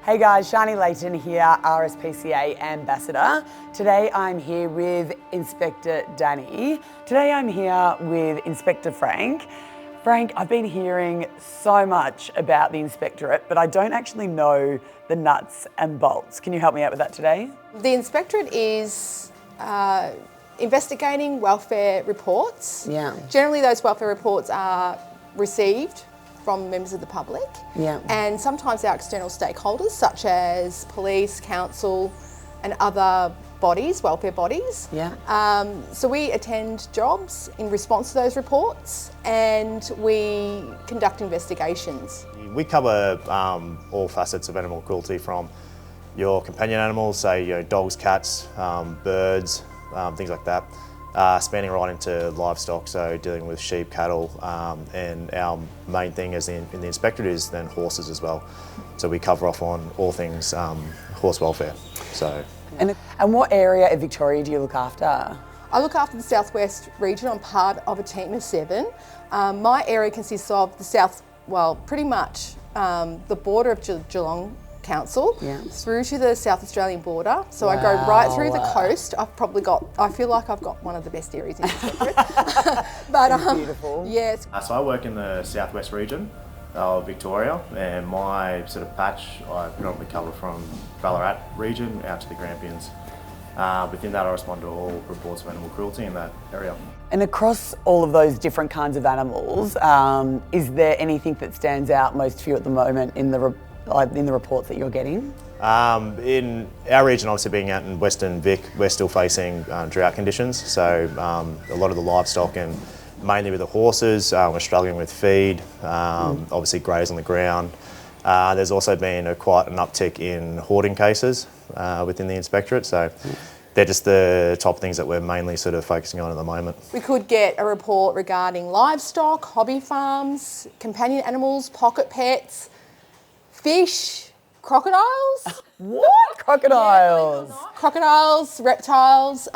Hey guys, Shani Layton here, RSPCA Ambassador. Today I'm here with Inspector Danny. Today I'm here with Inspector Frank. Frank, I've been hearing so much about the Inspectorate, but I don't actually know the nuts and bolts. Can you help me out with that today? The Inspectorate is investigating welfare reports. Yeah. Generally those welfare reports are received from members of the public. Yeah. And sometimes our external stakeholders such as police, council and other bodies, welfare bodies. Yeah. So we attend jobs in response to those reports and we conduct investigations. We cover all facets of animal cruelty, from your companion animals, say dogs, cats, birds, things like that, spanning right into livestock, so dealing with sheep, cattle, and our main thing as in the Inspectorate is then horses as well. So we cover off on all things horse welfare. So. And what area of Victoria do you look after? I look after the southwest region. I'm part of a team of 7. My area consists of pretty much the border of Geelong Council through to the South Australian border. So I go right through the coast. I feel like I've got one of the best areas in the Inspectorate. But beautiful. Yes. So I work in the southwest region of Victoria, and my sort of patch I predominantly cover from Ballarat region out to the Grampians. Within that I respond to all reports of animal cruelty in that area. And across all of those different kinds of animals, is there anything that stands out most for you at the moment in the reports that you're getting? In our region, obviously being out in Western Vic, we're still facing drought conditions. So a lot of the livestock, and mainly with the horses, we're struggling with feed, obviously graze on the ground. There's also been quite an uptick in hoarding cases within the Inspectorate. So they're just the top things that we're mainly sort of focusing on at the moment. We could get a report regarding livestock, hobby farms, companion animals, pocket pets, fish, crocodiles. What? Crocodiles? Crocodiles, reptiles,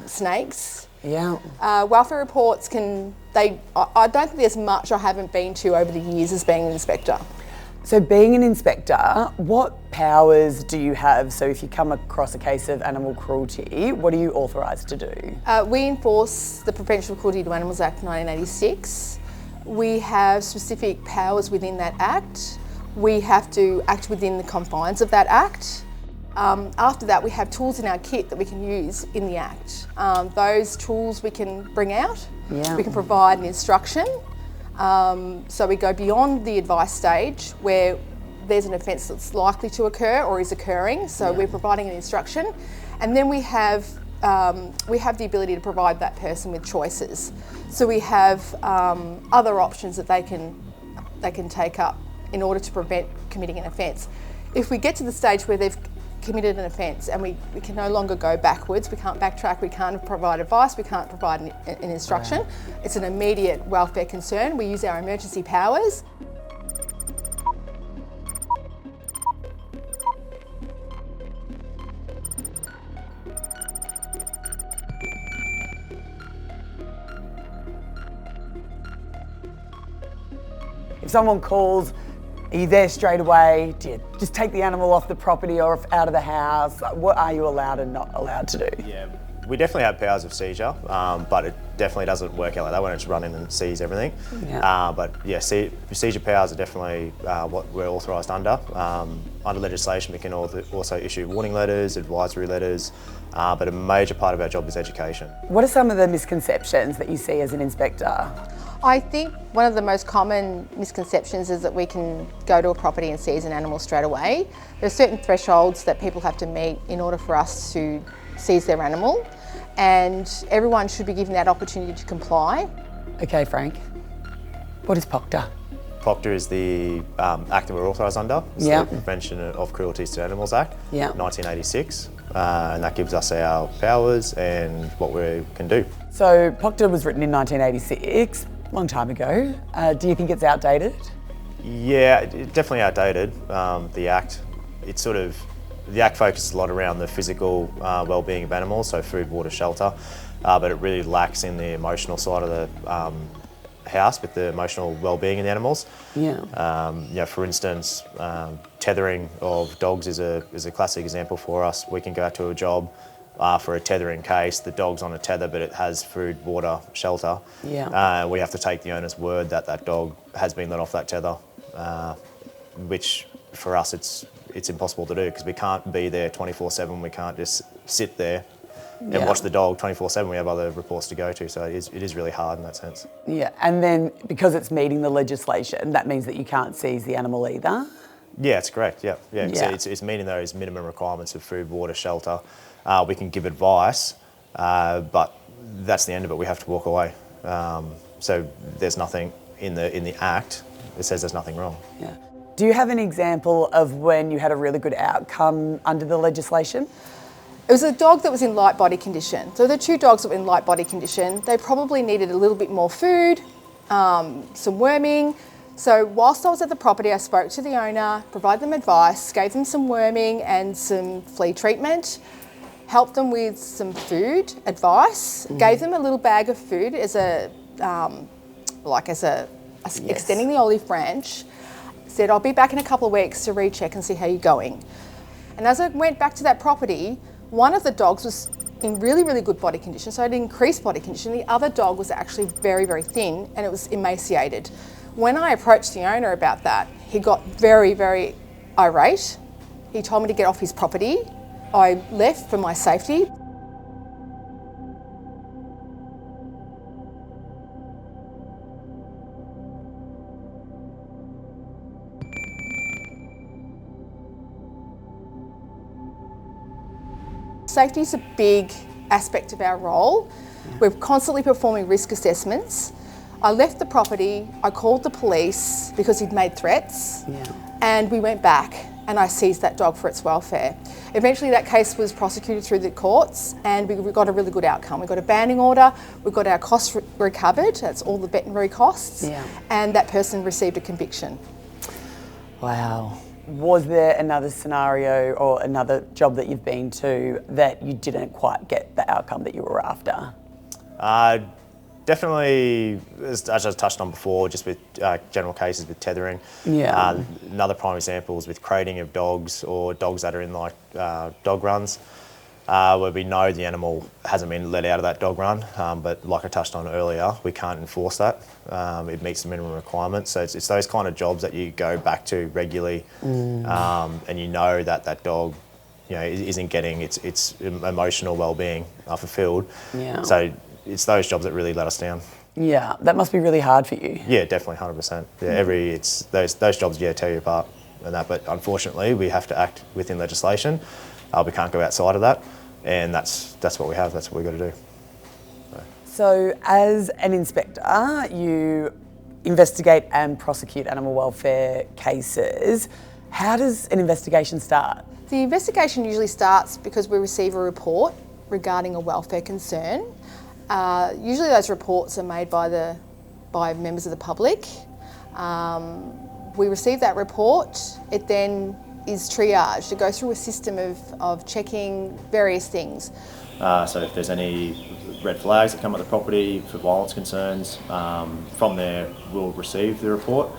snakes. Yeah. Welfare reports I don't think there's much I haven't been to over the years as being an inspector. So being an inspector, what powers do you have? So if you come across a case of animal cruelty, what are you authorised to do? We enforce the Prevention of Cruelty to Animals Act 1986. We have specific powers within that act. We have to act within the confines of that act. After that, we have tools in our kit that we can use in the act. Those tools we can bring out. Yeah. We can provide an instruction. So we go beyond the advice stage where there's an offence that's likely to occur or is occurring. So we're providing an instruction, and then we have the ability to provide that person with choices. So we have other options that they can take up in order to prevent committing an offence. If we get to the stage where they've committed an offence and we can no longer go backwards, we can't backtrack, we can't provide advice, we can't provide an instruction. It's an immediate welfare concern. We use our emergency powers. If someone calls, are you there straight away? Do you just take the animal off the property or out of the house? What are you allowed and not allowed to do? Yeah, we definitely have powers of seizure, but it definitely doesn't work out like that when it's run in and seize everything. Yeah. But yeah, seizure powers are definitely what we're authorised under. Under legislation, we can also issue warning letters, advisory letters, but a major part of our job is education. What are some of the misconceptions that you see as an inspector? I think one of the most common misconceptions is that we can go to a property and seize an animal straight away. There are certain thresholds that people have to meet in order for us to seize their animal, and everyone should be given that opportunity to comply. Okay, Frank, what is POCTA? POCTA is the act that we're authorised under. It's the Prevention of Cruelties to Animals Act, 1986, and that gives us our powers and what we can do. So POCTA was written in 1986. Long time ago. Do you think it's outdated? Yeah, definitely outdated. The Act, the Act focuses a lot around the physical well-being of animals, so food, water, shelter, but it really lacks in the emotional side of house with the emotional well-being of the animals. Yeah. For instance, tethering of dogs is a classic example for us. We can go out to a job for a tethering case. The dog's on a tether, but it has food, water, shelter. Yeah. We have to take the owner's word that that dog has been let off that tether, which for us it's impossible to do because we can't be there 24/7. We can't just sit there and watch the dog 24/7. We have other reports to go to, so it is really hard in that sense. Yeah, and then because it's meeting the legislation, that means that you can't seize the animal either? Yeah, it's correct, yeah. Yeah. So it's meeting those minimum requirements of food, water, shelter. We can give advice, but that's the end of it. We have to walk away. So there's nothing in the Act that says there's nothing wrong. Yeah. Do you have an example of when you had a really good outcome under the legislation? It was a dog that was in light body condition. So the two dogs that were in light body condition, they probably needed a little bit more food, some worming. So whilst I was at the property, I spoke to the owner, provided them advice, gave them some worming and some flea treatment, helped them with some food advice, gave them a little bag of food as extending the olive branch. Said, I'll be back in a couple of weeks to recheck and see how you're going. And as I went back to that property, one of the dogs was in really, really good body condition, so it increased body condition. The other dog was actually very, very thin and it was emaciated. When I approached the owner about that, he got very, very irate. He told me to get off his property. I left for my safety. Safety is a big aspect of our role. We're constantly performing risk assessments. I left the property, I called the police because he'd made threats, and we went back and I seized that dog for its welfare. Eventually that case was prosecuted through the courts and we got a really good outcome. We got a banding order, we got our costs recovered, that's all the veterinary costs, and that person received a conviction. Wow. Was there another scenario or another job that you've been to that you didn't quite get the outcome that you were after? Definitely, as I touched on before, just with general cases with tethering. Another prime example is with crating of dogs or dogs that are in dog runs, where we know the animal hasn't been let out of that dog run, but like I touched on earlier, we can't enforce that. It meets the minimum requirements. So it's those kind of jobs that you go back to regularly, and you know that that dog, isn't getting its emotional well-being fulfilled. So it's those jobs that really let us down. Yeah, that must be really hard for you. Yeah, definitely, 100%. Yeah, it's those jobs, tear you apart and that. But unfortunately, we have to act within legislation. We can't go outside of that, and that's what we have. That's what we've got to do. So, as an inspector, you investigate and prosecute animal welfare cases. How does an investigation start? The investigation usually starts because we receive a report regarding a welfare concern. Usually those reports are made by members of the public. We receive that report, it then is triaged. It goes through a system of checking various things. So if there's any red flags that come at the property for violence concerns, from there we'll receive the report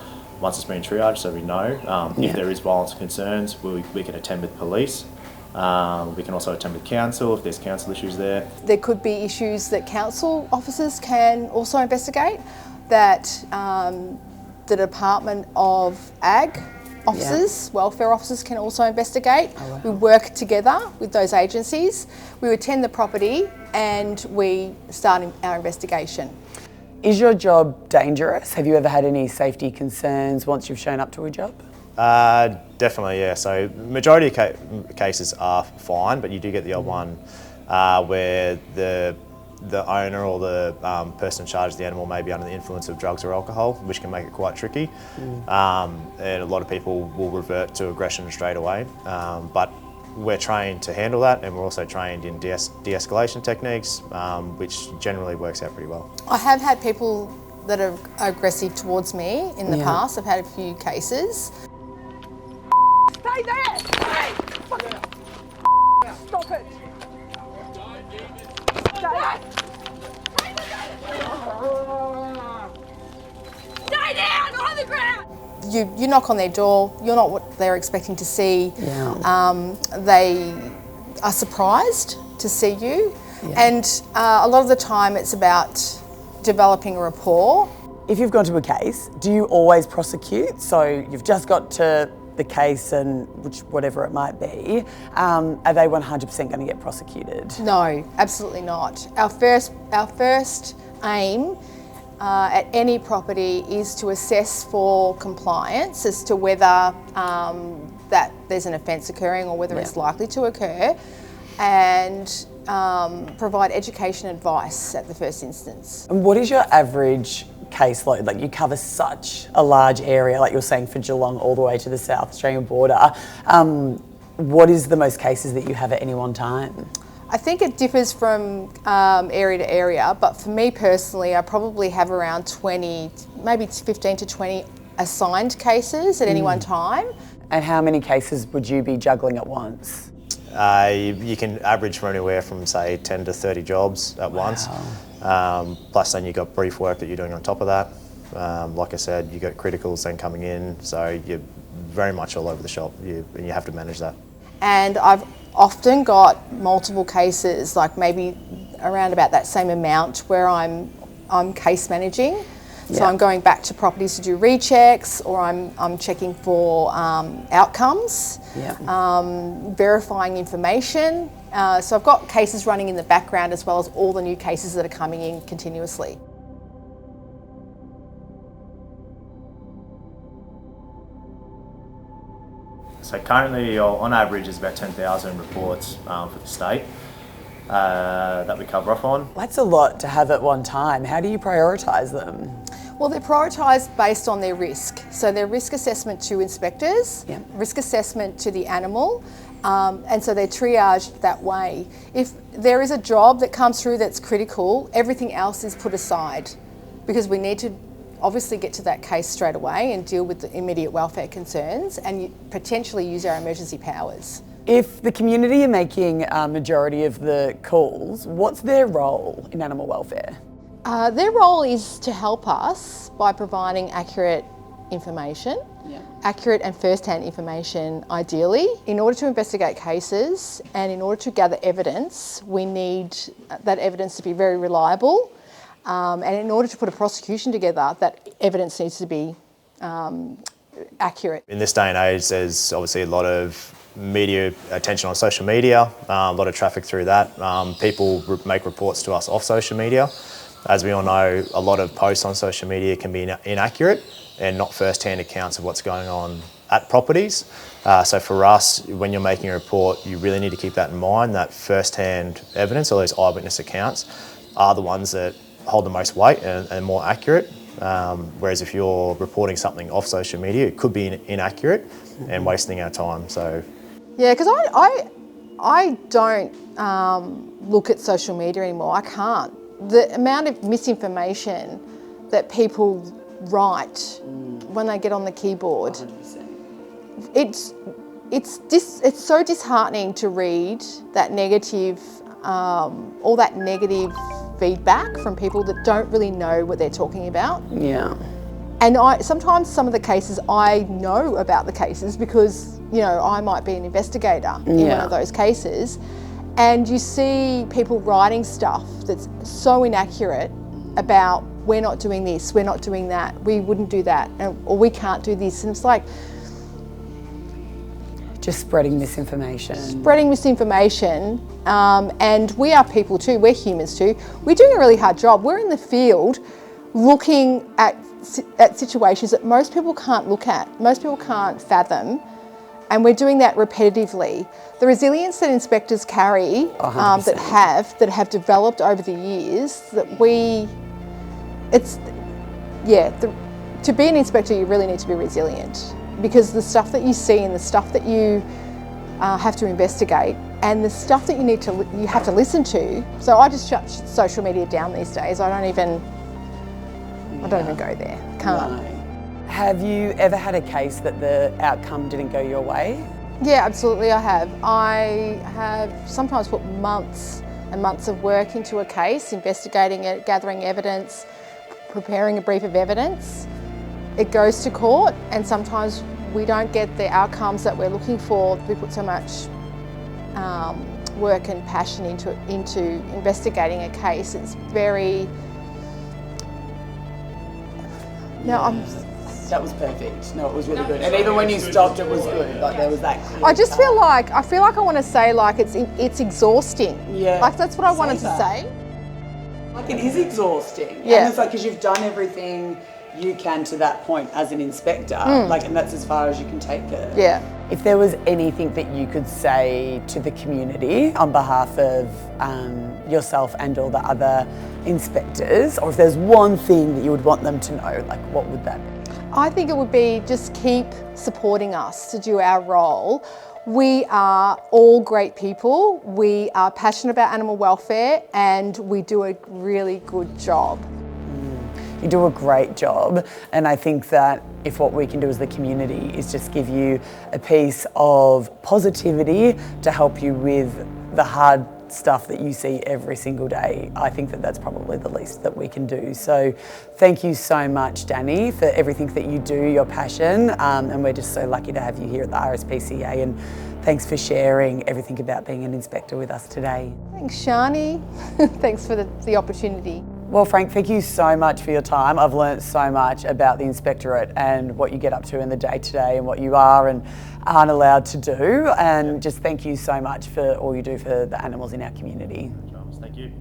once it's been triaged, so we know. If there is violence concerns, we can attend with police. We can also attend with council if there's council issues there. There could be issues that council officers can also investigate, that the Department of Ag officers, welfare officers can also investigate. Oh, wow. We work together with those agencies. We attend the property and we start our investigation. Is your job dangerous? Have you ever had any safety concerns once you've shown up to a job? Definitely, yeah. So majority of cases are fine, but you do get the odd one where the owner or the person in charge of the animal may be under the influence of drugs or alcohol, which can make it quite tricky. And a lot of people will revert to aggression straight away. But we're trained to handle that, and we're also trained in de-escalation techniques, which generally works out pretty well. I have had people that are aggressive towards me in the past. I've had a few cases. Stay there! Stay! Stop it! Stay! you knock on their door, you're not what they're expecting to see. Yeah. They are surprised to see you. Yeah. And a lot of the time it's about developing a rapport. If you've gone to a case, do you always prosecute? So you've just got to the case and whatever it might be, are they 100% going to get prosecuted? No, absolutely not. Our first aim at any property is to assess for compliance as to whether that there's an offence occurring or whether it's likely to occur, and provide education advice at the first instance. And what is your average caseload? Like, you cover such a large area, like you're saying, for Geelong all the way to the South Australian border. What is the most cases that you have at any one time? I think it differs from area to area, but for me personally, I probably have around 20, maybe 15 to 20 assigned cases at any one time. And how many cases would you be juggling at once? You can average from anywhere from, say, 10 to 30 jobs at once. Plus then you've got brief work that you're doing on top of that. Like I said, you've got criticals then coming in, so you're very much all over the shop, and you have to manage that. And I've often got multiple cases, like maybe around about that same amount, where I'm case managing. So I'm going back to properties to do rechecks, or I'm checking for outcomes, verifying information. So I've got cases running in the background as well as all the new cases that are coming in continuously. So currently, on average, is about 10,000 reports for the state that we cover off on. That's a lot to have at one time. How do you prioritise them? Well, they're prioritised based on their risk. So their risk assessment to inspectors, risk assessment to the animal, and so they're triaged that way. If there is a job that comes through that's critical, everything else is put aside, because we need to obviously get to that case straight away and deal with the immediate welfare concerns and potentially use our emergency powers. If the community are making a majority of the calls, what's their role in animal welfare? Their role is to help us by providing accurate information, accurate and first-hand information ideally. In order to investigate cases and in order to gather evidence, we need that evidence to be very reliable. And in order to put a prosecution together, that evidence needs to be accurate. In this day and age, there's obviously a lot of media attention on social media, a lot of traffic through that. People make reports to us off social media. As we all know, a lot of posts on social media can be inaccurate and not first-hand accounts of what's going on at properties. So for us, when you're making a report, you really need to keep that in mind, that first-hand evidence, or those eyewitness accounts, are the ones that hold the most weight and more accurate. Whereas if you're reporting something off social media, it could be inaccurate and wasting our time. So, yeah, because I don't look at social media anymore. I can't. The amount of misinformation that people write when they get on the keyboard, 100%. It's so disheartening to read that negative, all that negative feedback from people that don't really know what they're talking about. Yeah. And sometimes some of the cases, I know about the cases because, I might be an investigator in one of those cases, and you see people writing stuff that's so inaccurate about, we're not doing this, we're not doing that, we wouldn't do that, or we can't do this. And it's like, just spreading misinformation. And we are people too, we're humans too. We're doing a really hard job. We're in the field looking at situations that most people can't look at, most people can't fathom, and we're doing that repetitively. The resilience that inspectors carry, that have developed over the years, to be an inspector, you really need to be resilient, because the stuff that you see and the stuff that you have to investigate and the stuff that you have to listen to. So I just shut social media down these days. I don't even go there. Can't. No. Have you ever had a case that the outcome didn't go your way? Yeah, absolutely I have. I have sometimes put months and months of work into a case, investigating it, gathering evidence, preparing a brief of evidence. it goes to court, and sometimes we don't get the outcomes that we're looking for. We put so much work and passion into investigating a case. It's very... That was perfect. No, it was really good. And even when you stopped, it was good. Like there was that. I just feel like I want to say like it's exhausting. Yeah. Like that's what I wanted to say. Like it is exhausting. Yeah. And it's like because you've done everything you can to that point as an inspector. Like, and that's as far as you can take it. Yeah. If there was anything that you could say to the community on behalf of yourself and all the other inspectors, or if there's one thing that you would want them to know, like what would that be? I think it would be just keep supporting us to do our role. We are all great people. We are passionate about animal welfare and we do a really good job. You do a great job, and I think that if what we can do as the community is just give you a piece of positivity to help you with the hard stuff that you see every single day, I think that that's probably the least that we can do. So thank you so much, Danny, for everything that you do, your passion, and we're just so lucky to have you here at the RSPCA, and thanks for sharing everything about being an inspector with us today. Thanks, Shani. Thanks for the opportunity. Well, Frank, thank you so much for your time. I've learnt so much about the Inspectorate and what you get up to in the day-to-day and what you are and aren't allowed to do. And just thank you so much for all you do for the animals in our community. Thank you.